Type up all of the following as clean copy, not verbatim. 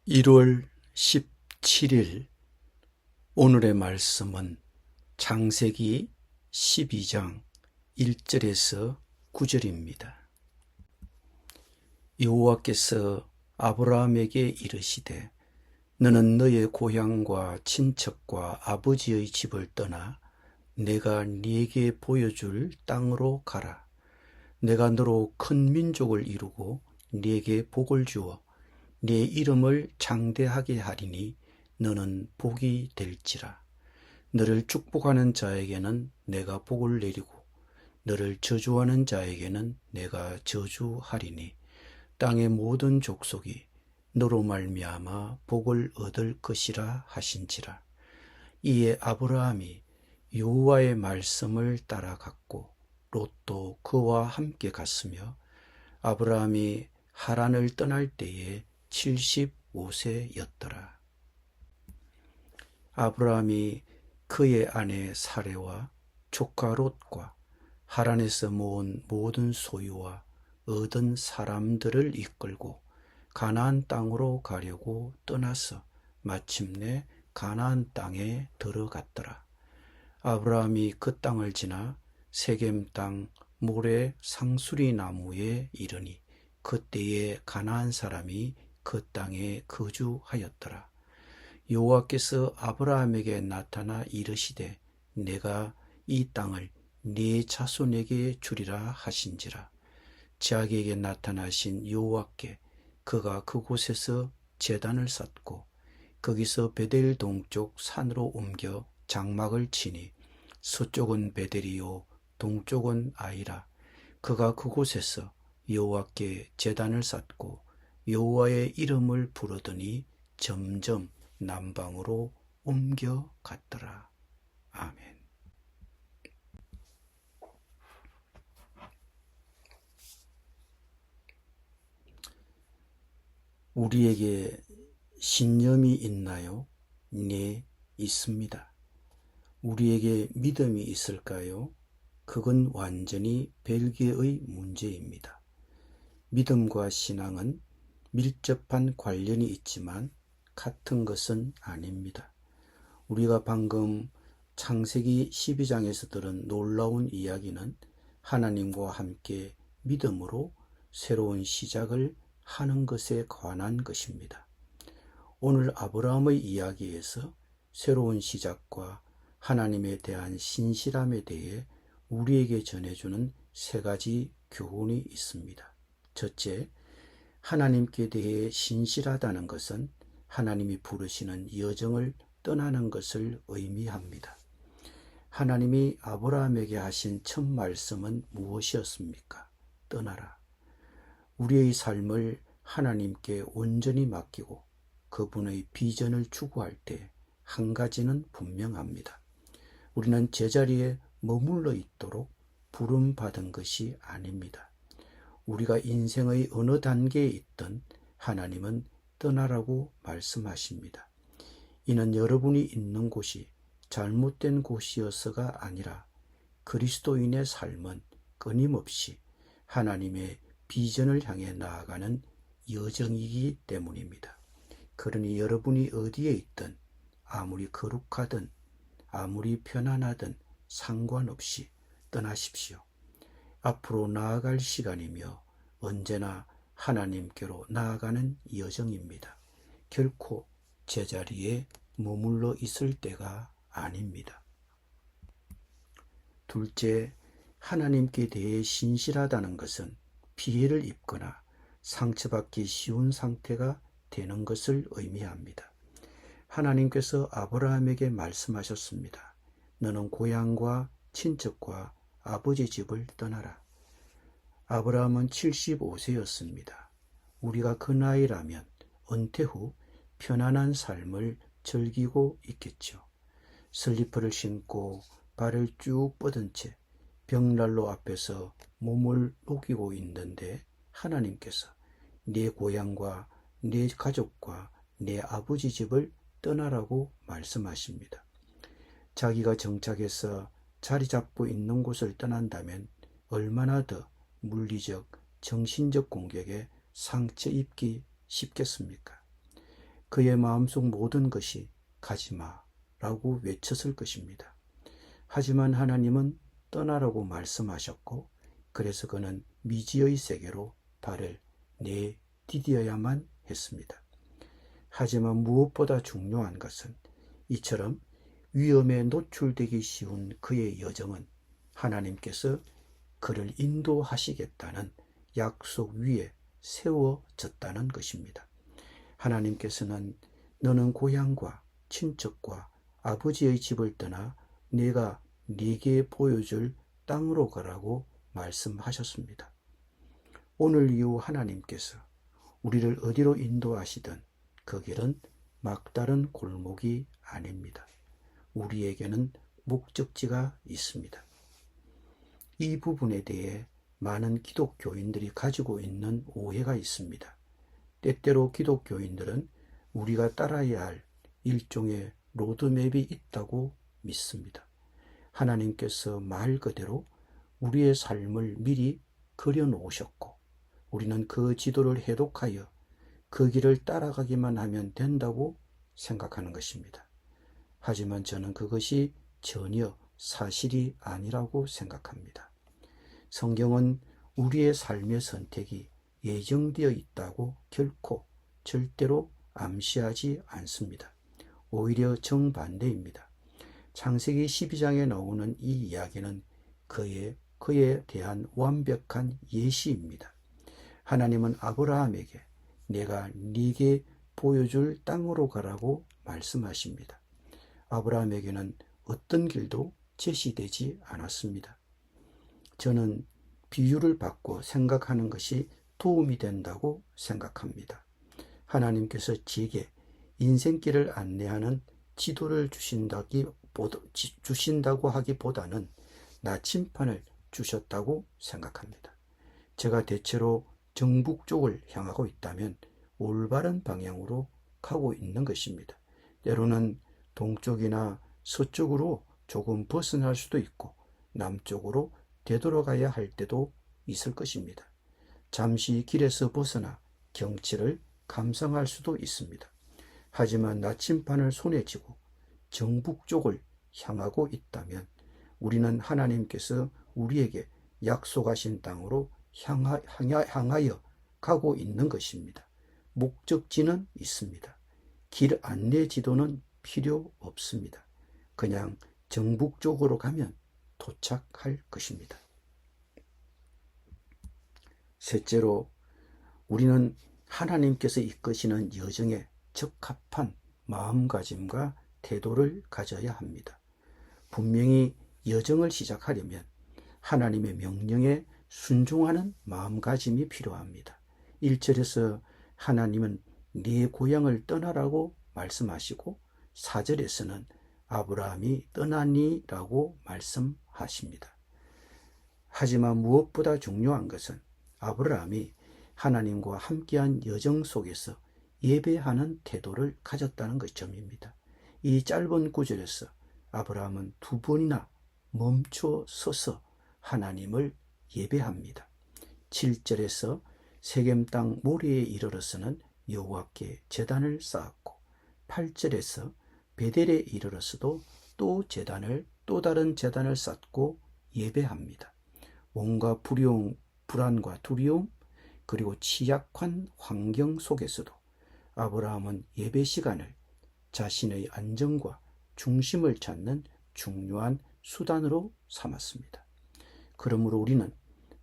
1월 17일 오늘의 말씀은 창세기 12장 1절에서 9절입니다. 여호와께서 아브라함에게 이르시되 너는 너의 고향과 친척과 아버지의 집을 떠나 내가 네게 보여줄 땅으로 가라. 내가 너로 큰 민족을 이루고 네게 복을 주어 네 이름을 장대하게 하리니 너는 복이 될지라. 너를 축복하는 자에게는 내가 복을 내리고 너를 저주하는 자에게는 내가 저주하리니 땅의 모든 족속이 너로 말미암아 복을 얻을 것이라 하신지라. 이에 아브라함이 여호와의 말씀을 따라갔고 롯도 그와 함께 갔으며 아브라함이 하란을 떠날 때에 75세였더라. 아브라함이 그의 아내 사레와 조카 롯과 하란에서 모은 모든 소유와 얻은 사람들을 이끌고 가나안 땅으로 가려고 떠나서 마침내 가나안 땅에 들어갔더라. 아브라함이 그 땅을 지나 세겜 땅 모레 상수리 나무에 이르니 그때에 가나안 사람이 그 땅에 거주하였더라. 여호와께서 아브라함에게 나타나 이르시되 내가 이 땅을 네 자손에게 주리라 하신지라. 자기에게 나타나신 여호와께 그가 그곳에서 제단을 쌓고 거기서 베델 동쪽 산으로 옮겨 장막을 치니 서쪽은 베델이요 동쪽은 아이라. 그가 그곳에서 여호와께 제단을 쌓고 여호와의 이름을 부르더니 점점 남방으로 옮겨갔더라. 아멘. 우리에게 신념이 있나요? 네, 있습니다. 우리에게 믿음이 있을까요? 그건 완전히 별개의 문제입니다. 믿음과 신앙은 밀접한 관련이 있지만 같은 것은 아닙니다. 우리가 방금 창세기 12장에서 들은 놀라운 이야기는 하나님과 함께 믿음으로 새로운 시작을 하는 것에 관한 것입니다. 오늘 아브라함의 이야기에서 새로운 시작과 하나님에 대한 신실함에 대해 우리에게 전해주는 세 가지 교훈이 있습니다. 첫째, 하나님께 대해 신실하다는 것은 하나님이 부르시는 여정을 떠나는 것을 의미합니다. 하나님이 아브라함에게 하신 첫 말씀은 무엇이었습니까? 떠나라. 우리의 삶을 하나님께 온전히 맡기고 그분의 비전을 추구할 때 한 가지는 분명합니다. 우리는 제자리에 머물러 있도록 부름받은 것이 아닙니다. 우리가 인생의 어느 단계에 있든 하나님은 떠나라고 말씀하십니다. 이는 여러분이 있는 곳이 잘못된 곳이어서가 아니라 그리스도인의 삶은 끊임없이 하나님의 비전을 향해 나아가는 여정이기 때문입니다. 그러니 여러분이 어디에 있든 아무리 거룩하든 아무리 편안하든 상관없이 떠나십시오. 앞으로 나아갈 시간이며 언제나 하나님께로 나아가는 여정입니다. 결코 제자리에 머물러 있을 때가 아닙니다. 둘째, 하나님께 대해 신실하다는 것은 피해를 입거나 상처받기 쉬운 상태가 되는 것을 의미합니다. 하나님께서 아브라함에게 말씀하셨습니다. 너는 고향과 친척과 아버지 집을 떠나라. 아브라함은 75세였습니다. 우리가 그 나이라면 은퇴 후 편안한 삶을 즐기고 있겠죠. 슬리퍼를 신고 발을 쭉 뻗은 채 벽난로 앞에서 몸을 녹이고 있는데 하나님께서 네 고향과 네 가족과 네 아버지 집을 떠나라고 말씀하십니다. 자기가 정착해서 자리 잡고 있는 곳을 떠난다면 얼마나 더 물리적, 정신적 공격에 상처 입기 쉽겠습니까? 그의 마음속 모든 것이 가지마라고 외쳤을 것입니다. 하지만 하나님은 떠나라고 말씀하셨고, 그래서 그는 미지의 세계로 발을 내디뎌야만 했습니다. 하지만 무엇보다 중요한 것은 이처럼 위험에 노출되기 쉬운 그의 여정은 하나님께서 그를 인도하시겠다는 약속 위에 세워졌다는 것입니다. 하나님께서는 너는 고향과 친척과 아버지의 집을 떠나 내가 네게 보여줄 땅으로 가라고 말씀하셨습니다. 오늘 이후 하나님께서 우리를 어디로 인도하시든 그 길은 막다른 골목이 아닙니다. 우리에게는 목적지가 있습니다. 이 부분에 대해 많은 기독교인들이 가지고 있는 오해가 있습니다. 때때로 기독교인들은 우리가 따라야 할 일종의 로드맵이 있다고 믿습니다. 하나님께서 말 그대로 우리의 삶을 미리 그려놓으셨고, 우리는 그 지도를 해독하여 그 길을 따라가기만 하면 된다고 생각하는 것입니다. 하지만 저는 그것이 전혀 사실이 아니라고 생각합니다. 성경은 우리의 삶의 선택이 예정되어 있다고 결코 절대로 암시하지 않습니다. 오히려 정반대입니다. 창세기 12장에 나오는 이 이야기는 그에 대한 완벽한 예시입니다. 하나님은 아브라함에게 내가 네게 보여줄 땅으로 가라고 말씀하십니다. 아브라함에게는 어떤 길도 제시되지 않았습니다. 저는 비유를 받고 생각하는 것이 도움이 된다고 생각합니다. 하나님께서 제게 인생길을 안내하는 지도를 주신다고 하기보다는 나침판을 주셨다고 생각합니다. 제가 대체로 정북 쪽을 향하고 있다면 올바른 방향으로 가고 있는 것입니다. 때로는 동쪽이나 서쪽으로 조금 벗어날 수도 있고 남쪽으로 되돌아가야 할 때도 있을 것입니다. 잠시 길에서 벗어나 경치를 감상할 수도 있습니다. 하지만 나침판을 손에 쥐고 정북 쪽을 향하고 있다면 우리는 하나님께서 우리에게 약속하신 땅으로 향하여 가고 있는 것입니다. 목적지는 있습니다. 길 안내 지도는 필요 없습니다. 그냥 정북 쪽으로 가면 도착할 것입니다. 셋째로, 우리는 하나님께서 이끄시는 여정에 적합한 마음가짐과 태도를 가져야 합니다. 분명히 여정을 시작하려면 하나님의 명령에 순종하는 마음가짐이 필요합니다. 1절에서 하나님은 네 고향을 떠나라고 말씀하시고 4절에서는 아브라함이 떠나니라고 말씀하십니다. 하지만 무엇보다 중요한 것은 아브라함이 하나님과 함께한 여정 속에서 예배하는 태도를 가졌다는 점입니다. 이 짧은 구절에서 아브라함은 2번이나 멈춰 서서 하나님을 예배합니다. 7절에서 세겜 땅 모리에 이르러서는 여호와께 제단을 쌓았고 8절에서 베델에 이르러서도 또 다른 제단을 쌓고 예배합니다. 온갖 불안과 두려움 그리고 취약한 환경 속에서도 아브라함은 예배 시간을 자신의 안정과 중심을 찾는 중요한 수단으로 삼았습니다. 그러므로 우리는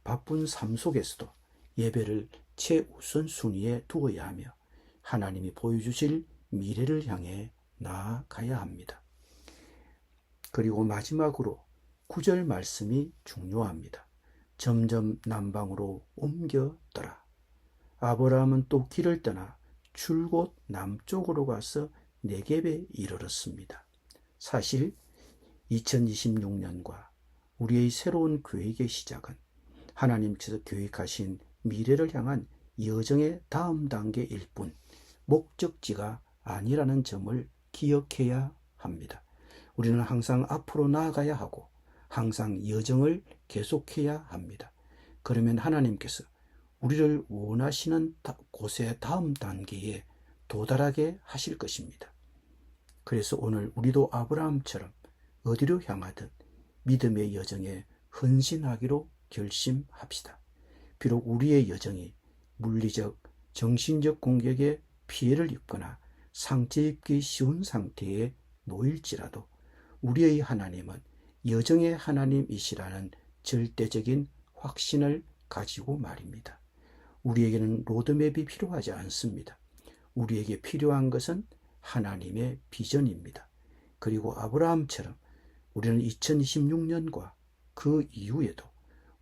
바쁜 삶 속에서도 예배를 최우선 순위에 두어야 하며 하나님이 보여주실 미래를 향해 나아가야 합니다. 그리고 마지막으로 9절 말씀이 중요합니다. 점점 남방으로 옮겨더라. 아브라함은 또 길을 떠나 줄곧 남쪽으로 가서 네겝에 이르렀습니다. 사실 2026년과 우리의 새로운 계획의 시작은 하나님께서 계획하신 미래를 향한 여정의 다음 단계일 뿐 목적지가 아니라는 점을 기억해야 합니다. 우리는 항상 앞으로 나아가야 하고 항상 여정을 계속해야 합니다. 그러면 하나님께서 우리를 원하시는 곳의 다음 단계에 도달하게 하실 것입니다. 그래서 오늘 우리도 아브라함처럼 어디로 향하든 믿음의 여정에 헌신하기로 결심합시다. 비록 우리의 여정이 물리적, 정신적 공격에 피해를 입거나 상처 입기 쉬운 상태에 놓일지라도 우리의 하나님은 여정의 하나님이시라는 절대적인 확신을 가지고 말입니다. 우리에게는 로드맵이 필요하지 않습니다. 우리에게 필요한 것은 하나님의 비전입니다. 그리고 아브라함처럼 우리는 2026년과 그 이후에도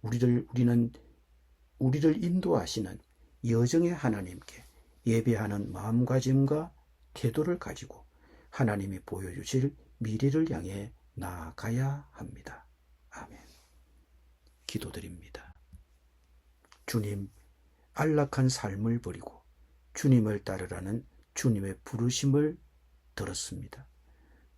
우리를 인도하시는 여정의 하나님께 예배하는 마음가짐과 태도를 가지고 하나님이 보여주실 미래를 향해 나아가야 합니다. 아멘. 기도드립니다. 주님, 안락한 삶을 버리고 주님을 따르라는 주님의 부르심을 들었습니다.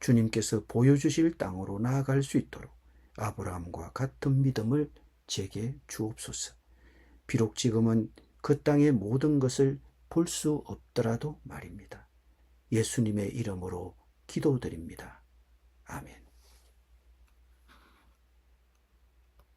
주님께서 보여주실 땅으로 나아갈 수 있도록 아브라함과 같은 믿음을 제게 주옵소서. 비록 지금은 그 땅의 모든 것을 볼 수 없더라도 말입니다. 예수님의 이름으로 기도드립니다. 아멘.